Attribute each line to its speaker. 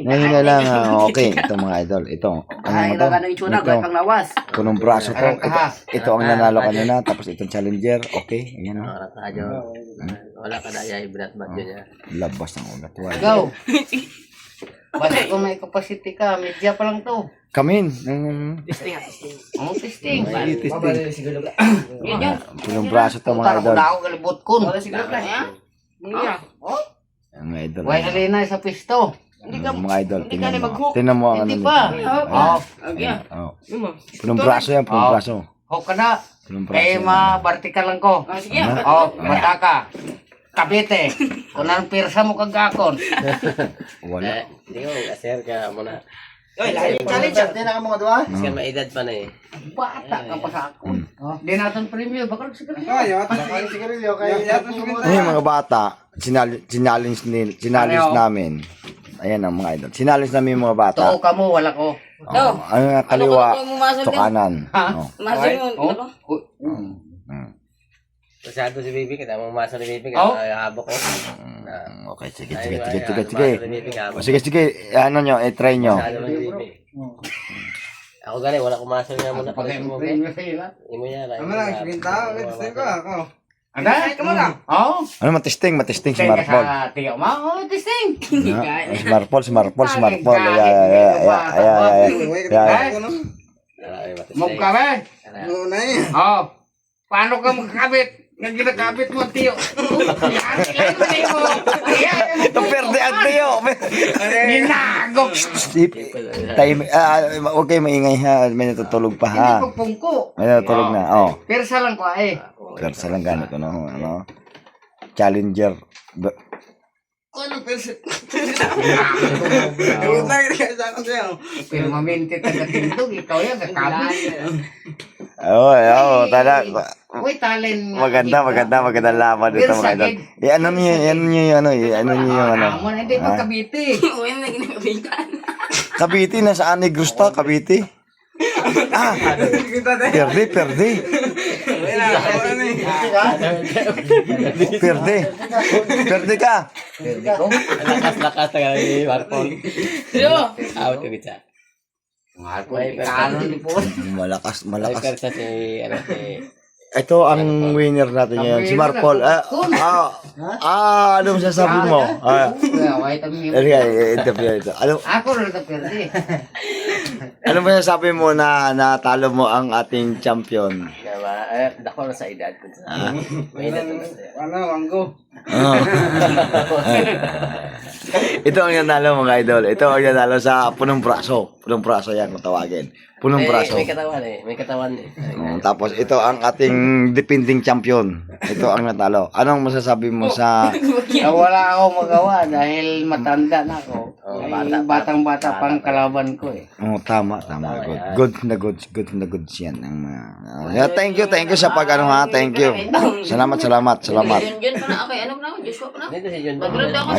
Speaker 1: Ngayon na lang, okay. Ito mga idol. Ito.
Speaker 2: Ay,
Speaker 1: Ano
Speaker 2: ano yung tsura, gaya pang lawas.
Speaker 1: punong braso ko. Ito ang nanalo kanina. Tapos itong challenger. Okay. Ayan o.
Speaker 3: Wala ka na ay binat bat yun.
Speaker 1: Labas ng ugat. Wala.
Speaker 2: Go. Basta kung may capacity ka, media pa lang to.
Speaker 1: Kamin.
Speaker 2: Ang testing.
Speaker 1: Punong braso to mga idol.
Speaker 2: Tara ko galibot kun.
Speaker 1: Mga idol.
Speaker 2: Why halina sa pisto?
Speaker 1: Mga idol. Tingnan mo. Tingnan mo ang ano
Speaker 2: Hindi
Speaker 1: nito.
Speaker 2: pa.
Speaker 1: Oh. Punong braso yan. Punong braso.
Speaker 2: Ho ka na.
Speaker 1: Punong braso.
Speaker 2: Eh, ma-vertical lang ko. Mata ka. Kabite. Kung anong pirsa mo kagakon.
Speaker 1: Wala.
Speaker 3: Hindi ko, sir ka muna.
Speaker 2: Challenge.
Speaker 4: Hindi na ka mga duwa?
Speaker 3: Kasi maedad pa na eh.
Speaker 2: Bata ka pa sa ako. Di natin premium. Baka nagsigarilyo.
Speaker 4: Bakit sigarilyo kayo?
Speaker 1: Ngayon mga bata, sinalins namin. Ayan ang mga idol. Sinalins namin yung mga bata.
Speaker 2: Too ka mo, wala ko.
Speaker 1: Oh, ano nga kaliwa, to kanan. Oh.
Speaker 3: Masyado si Bibi, kita mong masa ni Bibi,
Speaker 2: Oh.
Speaker 3: kaya habok ko.
Speaker 1: Okay, sige. O,
Speaker 3: Sige.
Speaker 1: sige. Ano nyo, try nyo.
Speaker 3: Masyado ni Bibi. Ako gani, wala kumasa nga muna pag mo.
Speaker 2: Premium sa ila.
Speaker 3: Imo yan.
Speaker 4: Ano lang, sige tao. Gusto ko ako.
Speaker 2: Anda, ka mo lang. Oo.
Speaker 1: Ano, matesting si Marpol.
Speaker 2: Sa tiyo mo, testing.
Speaker 1: Si Marpol. Ay.
Speaker 2: Mog ka ba?
Speaker 4: Ano na eh.
Speaker 2: Oo. Paano ka magkakabit? Nga ginakabit mo, tiyo.
Speaker 1: Perde ang tiyo.
Speaker 2: Ginago.
Speaker 1: Huwag kayo maingay ha. May natutulog pa ha.
Speaker 2: Hindi pagpungko.
Speaker 1: May natutulog na. Oh.
Speaker 2: Persa lang ko eh.
Speaker 1: Persa lang ganito no. Ano? Challenger.
Speaker 4: Ano persit? Ewan na kaya sa akin sa'yo.
Speaker 2: Pero maminti taga-tindog, ikaw yan, kakabit.
Speaker 1: Oo, tala.
Speaker 2: Uy, talent.
Speaker 1: Maganda laban dito mga idol. Ano niyo yung ano.
Speaker 2: Amo na, hindi magkabiti.
Speaker 1: Cavite, nasaan ni Gusta? Cavite? Perde. Perde ka.
Speaker 2: Pwede ko.
Speaker 3: Lakas talaga ni Marpol. Out to bitsa.
Speaker 2: Kanon di po.
Speaker 1: Malakas.
Speaker 3: Persa si,
Speaker 1: Ito ang winner natin ngayon, si Marpol. Ano masasabi mo? Interview ito.
Speaker 2: Ako rin ito pwede.
Speaker 1: Ano masasabi mo na natalo mo ang ating champion?
Speaker 3: Dako na sa edad ko. May edad na siya.
Speaker 4: Ano, wanggo.
Speaker 1: Ito ang nanalo mga idol. Ito ang nanalo sa punong braso. Punong braso yan kung tawagin. Punong braso.
Speaker 3: May katawan eh.
Speaker 1: Tapos ito ang ating defending champion. Ito ang natalo. Anong masasabi mo sa...
Speaker 2: Wala akong magawa dahil matanda na ako. Batang-bata pang kalaban ko eh.
Speaker 1: Tama. Good na good yan. Thank you sa pag-ano ha. Thank you. Salamat.
Speaker 5: Yun pa na ako. Ano pa na ako? Joshua pa na.
Speaker 3: Dito si John.
Speaker 5: Maganda ako.